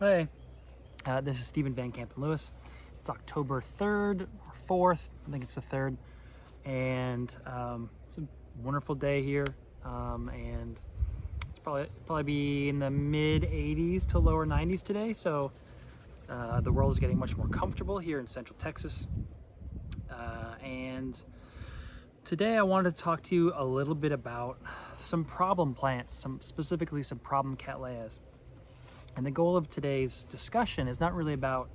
Hey, this is Stephen Van Kampen-Lewis. It's October 3rd or 4th, I think it's the 3rd, and it's a wonderful day here, and it's probably be in the mid 80s to lower 90s today, so the world is getting much more comfortable here in Central Texas, and today I wanted to talk to you a little bit about some problem plants, specifically some problem Cattleyas. And the goal of today's discussion is not really about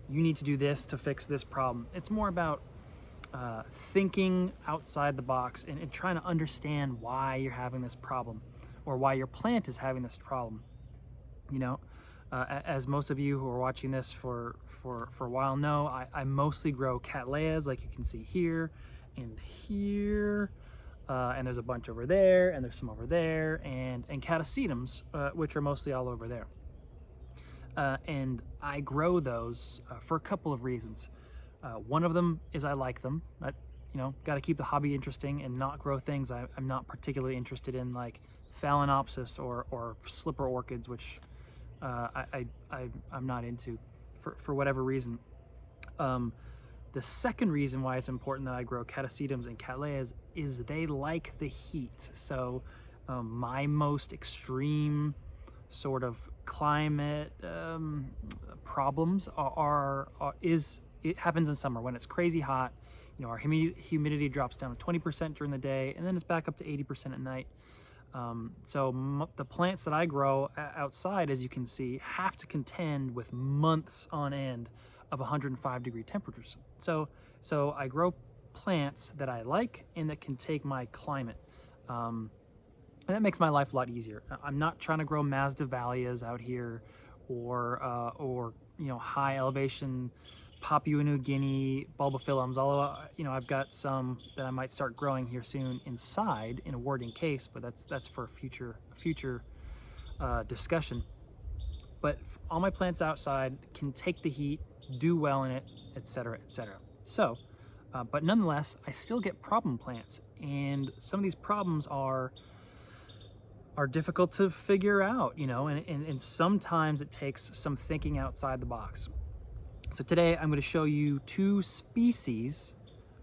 you need to do this to fix this problem. It's more about thinking outside the box and trying to understand why you're having this problem or why your plant is having this problem. You know, as most of you who are watching this for a while know, I mostly grow Cattleyas, like you can see here and here. And there's a bunch over there, and there's some over there, and Cattleyas, which are mostly all over there. And I grow those for a couple of reasons. One of them is I like them. Got to keep the hobby interesting and not grow things I'm not particularly interested in, like Phalaenopsis or slipper orchids, which I'm not into for whatever reason. The second reason why it's important that I grow Cattleyas and Cattleyas is they like the heat. So my most extreme sort of climate problems it happens in summer when it's crazy hot. You know, our humidity drops down to 20% during the day, and then it's back up to 80% at night. So the plants that I grow outside, as you can see, have to contend with months on end of 105-degree temperatures. So I grow plants that I like and that can take my climate. And that makes my life a lot easier. I'm not trying to grow Masdevallias out here or high elevation Papua New Guinea bulbophyllums, although I've got some that I might start growing here soon inside in a warding case, but that's for a future discussion. But all my plants outside can take the heat, do well in it, etc., etc. So, but nonetheless, I still get problem plants, and some of these problems are difficult to figure out, and sometimes it takes some thinking outside the box. So today I'm going to show you two species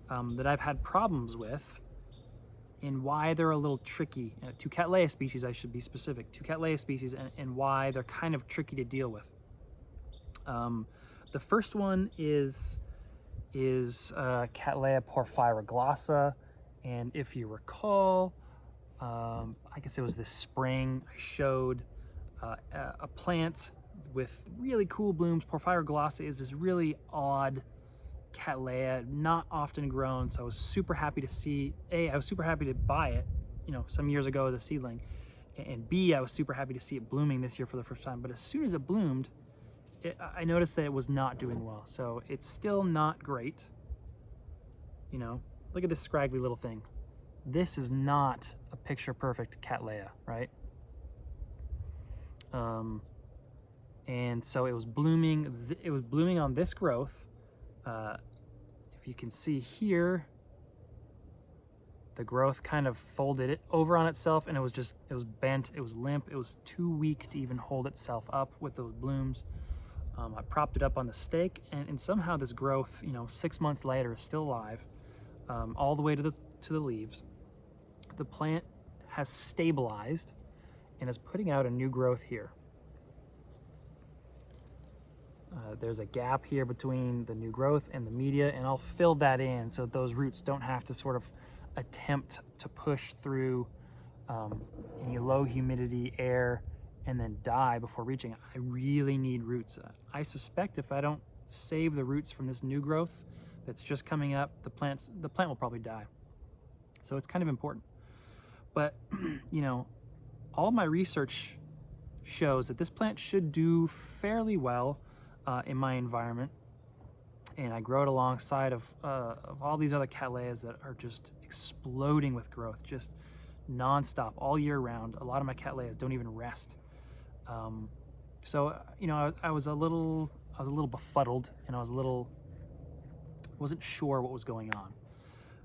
that I've had problems with and why they're a little tricky. Two Cattleya species, I should be specific. Two Cattleya species and why they're kind of tricky to deal with. The first one is Cattleya porphyroglossa, and if you recall, I guess it was this spring, I showed a plant with really cool blooms. Porphyroglossa is this really odd Cattleya, not often grown, so I was super happy to see, I was super happy to buy it, some years ago as a seedling, and B, I was super happy to see it blooming this year for the first time. But as soon as it bloomed, I noticed that it was not doing well, so it's still not great. Look at this scraggly little thing. This is not a picture-perfect Cattleya, right? And so it was blooming. It was blooming on this growth. If you can see here, the growth kind of folded it over on itself, and it was bent. It was limp. It was too weak to even hold itself up with those blooms. I propped it up on the stake, and somehow this growth, 6 months later, is still alive, all the way to the leaves. The plant has stabilized and is putting out a new growth here. There's a gap here between the new growth and the media, and I'll fill that in so that those roots don't have to sort of attempt to push through any low humidity air and then die before reaching it. I really need roots. I suspect if I don't save the roots from this new growth that's just coming up, the plant will probably die. So it's kind of important. But all my research shows that this plant should do fairly well in my environment, and I grow it alongside of all these other Cattleyas that are just exploding with growth, just nonstop all year round. A lot of my Cattleyas don't even rest. So I was a little befuddled, and I wasn't sure what was going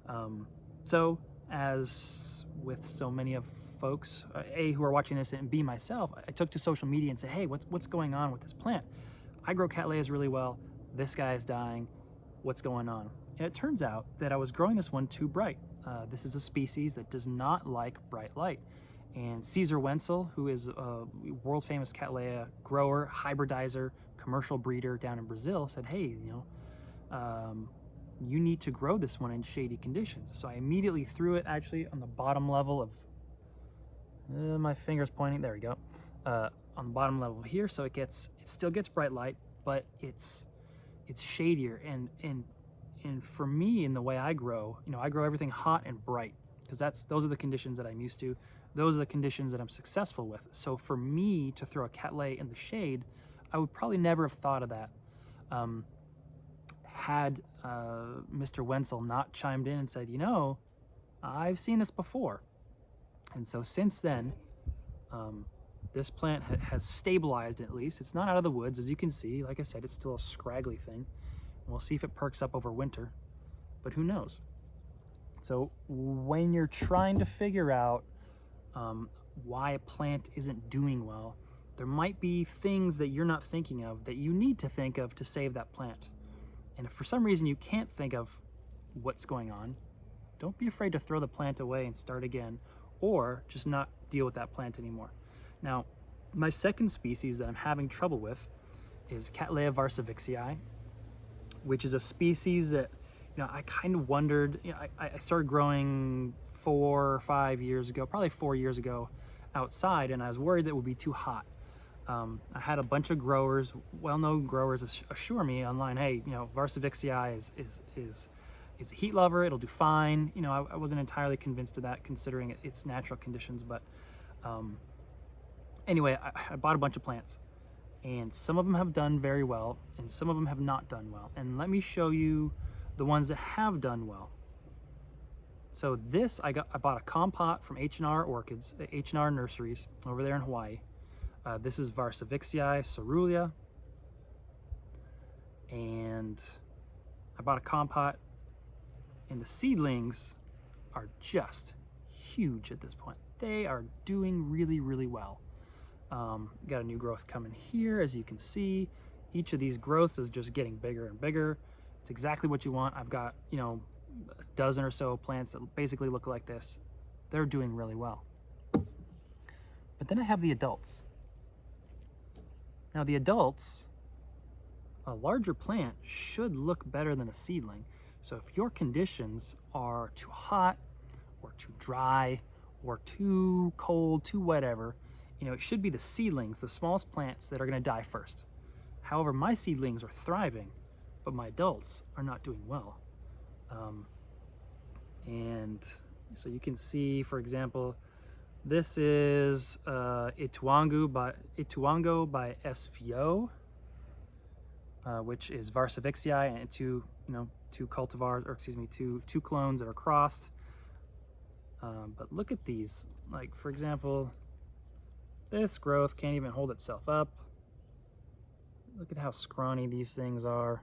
on. So as with so many of folks, A, who are watching this, and B, myself, I took to social media and said, hey, what's going on with this plant? I grow Cattleyas really well. This guy is dying. What's going on? And it turns out that I was growing this one too bright. This is a species that does not like bright light. And Caesar Wenzel, who is a world famous Cattleya grower, hybridizer, commercial breeder down in Brazil, said, hey, you need to grow this one in shady conditions. So I immediately threw it actually on the bottom level of, my finger's pointing, there we go, on the bottom level here. So it still gets bright light, but it's shadier. And for me, in the way I grow, I grow everything hot and bright, because those are the conditions that I'm used to. Those are the conditions that I'm successful with. So for me to throw a Cattleya in the shade, I would probably never have thought of that had Mr. Wenzel not chimed in and said, I've seen this before. And so since then, this plant has stabilized at least. It's not out of the woods, as you can see. Like I said, it's still a scraggly thing. And we'll see if it perks up over winter, but who knows? So when you're trying to figure out why a plant isn't doing well, there might be things that you're not thinking of that you need to think of to save that plant. And if for some reason you can't think of what's going on, don't be afraid to throw the plant away and start again, or just not deal with that plant anymore. Now, my second species that I'm having trouble with is Cattleya warscewiczii, which is a species that, I kind of wondered, I started growing 4 or 5 years ago, probably 4 years ago outside, and I was worried that it would be too hot. I had a bunch of growers, well-known growers, assure me online, hey, warscewiczii is a heat lover, it'll do fine. I wasn't entirely convinced of that considering its natural conditions, but anyway, I bought a bunch of plants, and some of them have done very well, and some of them have not done well. And let me show you the ones that have done well. So this, I bought a compot from H&R Orchids, H&R Nurseries over there in Hawaii. This is warscewiczii caerulea, and I bought a compot, and the seedlings are just huge at this point. They are doing really, really well. Got a new growth coming here, as you can see. Each of these growths is just getting bigger and bigger. It's exactly what you want. I've got, a dozen or so plants that basically look like this. They're doing really well. But then I have the adults. Now the adults, a larger plant should look better than a seedling. So if your conditions are too hot or too dry or too cold, too whatever, it should be the seedlings, the smallest plants, that are going to die first. However, my seedlings are thriving, but my adults are not doing well. And so you can see, for example, this is Ituango by SVO, which is warscewiczii, and two cultivars, or excuse me, two clones that are crossed. But look at these. Like, for example, this growth can't even hold itself up. Look at how scrawny these things are.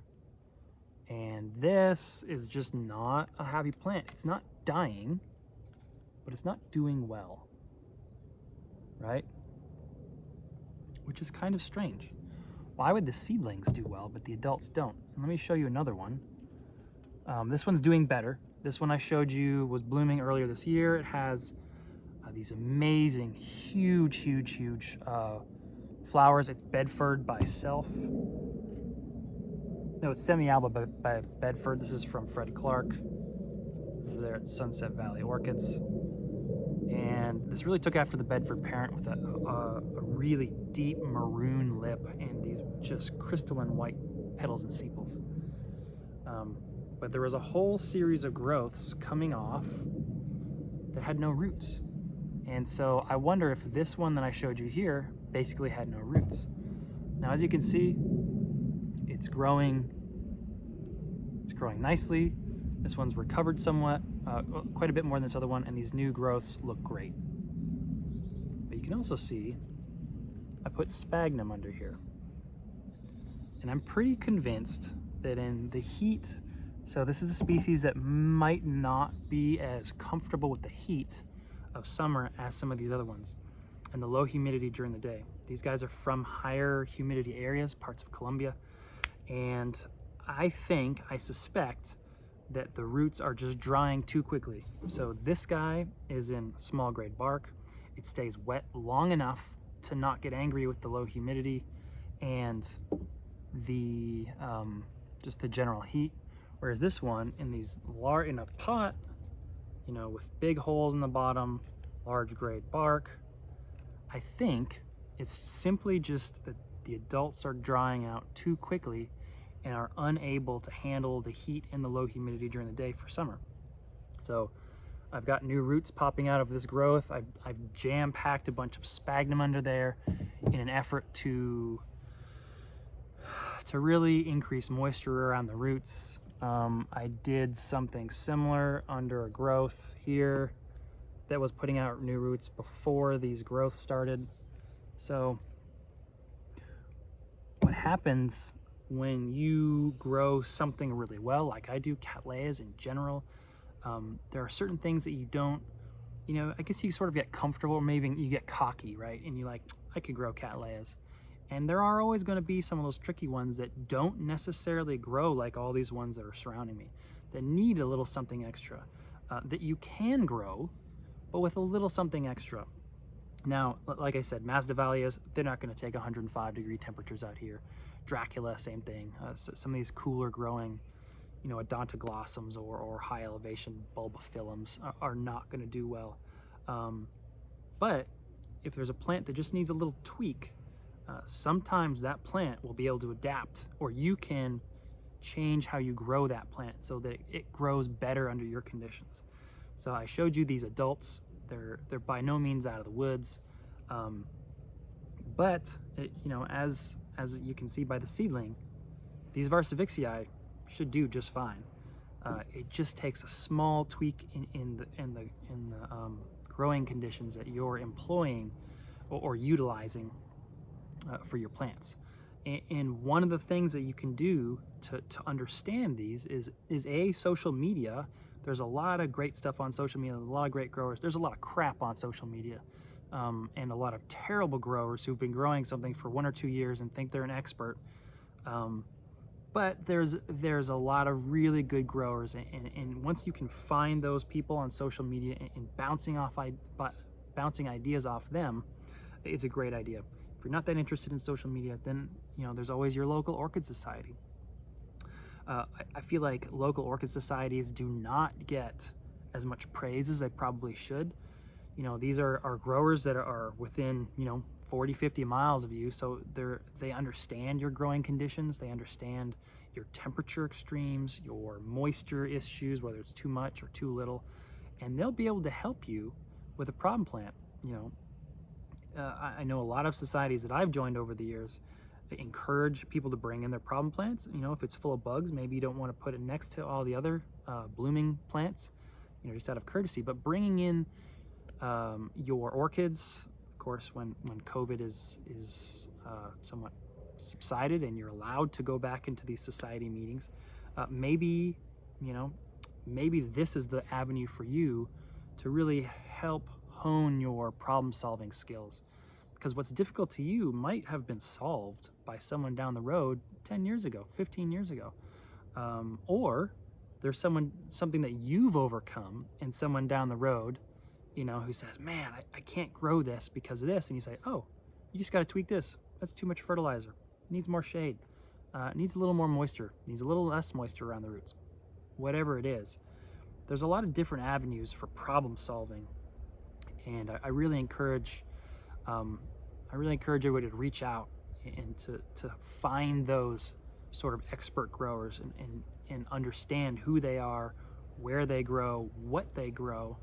And this is just not a happy plant. It's not dying, but it's not doing well, right? Which is kind of strange. Why would the seedlings do well, but the adults don't? And let me show you another one. This one's doing better. This one I showed you was blooming earlier this year. It has these amazing, huge flowers. It's Bedford by Self. No, it's Semi-Alba by Bedford. This is from Fred Clark over there at Sunset Valley Orchids. And this really took after the Bedford parent with a really deep maroon lip and these just crystalline white petals and sepals. But there was a whole series of growths coming off that had no roots. And so I wonder if this one that I showed you here basically had no roots. Now, as you can see, it's growing nicely. This one's recovered somewhat, quite a bit more than this other one, and these new growths look great. But you can also see I put sphagnum under here. And I'm pretty convinced that in the heat, so this is a species that might not be as comfortable with the heat of summer as some of these other ones, and the low humidity during the day. These guys are from higher humidity areas, parts of Colombia, and I suspect that the roots are just drying too quickly. So this guy is in small grade bark. It stays wet long enough to not get angry with the low humidity and the just the general heat. Whereas this one in in a pot, you know, with big holes in the bottom, large grade bark, I think it's simply just that the adults are drying out too quickly and are unable to handle the heat and the low humidity during the day for summer. So I've got new roots popping out of this growth. I've jam-packed a bunch of sphagnum under there in an effort to really increase moisture around the roots. I did something similar under a growth here that was putting out new roots before these growths started. So what happens when you grow something really well, like I do, Cattleyas in general, there are certain things that you don't, you know, I guess you sort of get comfortable, or maybe you get cocky, right? And you're like, I could grow Cattleyas. And there are always going to be some of those tricky ones that don't necessarily grow like all these ones that are surrounding me, that need a little something extra, that you can grow, but with a little something extra. Now, like I said, Masdevallias, they're not going to take 105-degree temperatures out here. Dracula, same thing. Some of these cooler growing, you know, odontoglossums or high elevation bulbophyllums are not going to do well. But if there's a plant that just needs a little tweak, sometimes that plant will be able to adapt, or you can change how you grow that plant so that it grows better under your conditions. So I showed you these adults. They're by no means out of the woods, but you know, as you can see by the seedling, these warscewiczii should do just fine. It just takes a small tweak in the growing conditions that you're employing or utilizing for your plants. And one of the things that you can do to understand these is social media. There's a lot of great stuff on social media. There's a lot of great growers. There's a lot of crap on social media, and a lot of terrible growers who've been growing something for 1 or 2 years and think they're an expert. But there's a lot of really good growers, and once you can find those people on social media and bouncing ideas off them, it's a great idea. If you're not that interested in social media, then you know there's always your local orchid society. I feel like local orchid societies do not get as much praise as they probably should. You know, these are growers that are within, you know, 40-50 miles of you, so they understand your growing conditions, they understand your temperature extremes, your moisture issues, whether it's too much or too little, and they'll be able to help you with a problem plant. You know, I know a lot of societies that I've joined over the years encourage people to bring in their problem plants. You know, if it's full of bugs, maybe you don't want to put it next to all the other blooming plants, you know, just out of courtesy. But bringing in your orchids, of course, when COVID is somewhat subsided and you're allowed to go back into these society meetings, maybe this is the avenue for you to really help hone your problem-solving skills. Because what's difficult to you might have been solved by someone down the road 10 years ago, 15 years ago. Or there's something that you've overcome, and someone down the road, you know, who says, man, I can't grow this because of this. And you say, oh, you just got to tweak this. That's too much fertilizer. It needs more shade. It needs a little more moisture. It needs a little less moisture around the roots. Whatever it is. There's a lot of different avenues for problem solving. And I really encourage everybody to reach out and to find those sort of expert growers and understand who they are, where they grow, what they grow,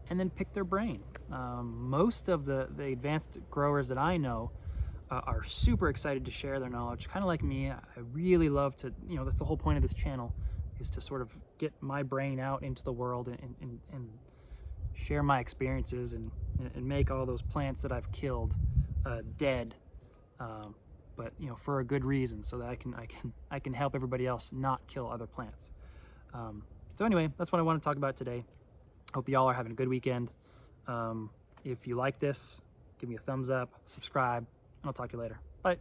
and then pick their brain. Most of the advanced growers that I know are super excited to share their knowledge, kind of like me. I really love to, you know, that's the whole point of this channel, is to sort of get my brain out into the world and share my experiences and make all those plants that I've killed dead, but you know, for a good reason, so that I can help everybody else not kill other plants. So anyway, that's what I want to talk about today. Hope y'all are having a good weekend. If you like this, give me a thumbs up, subscribe, and I'll talk to you later. Bye.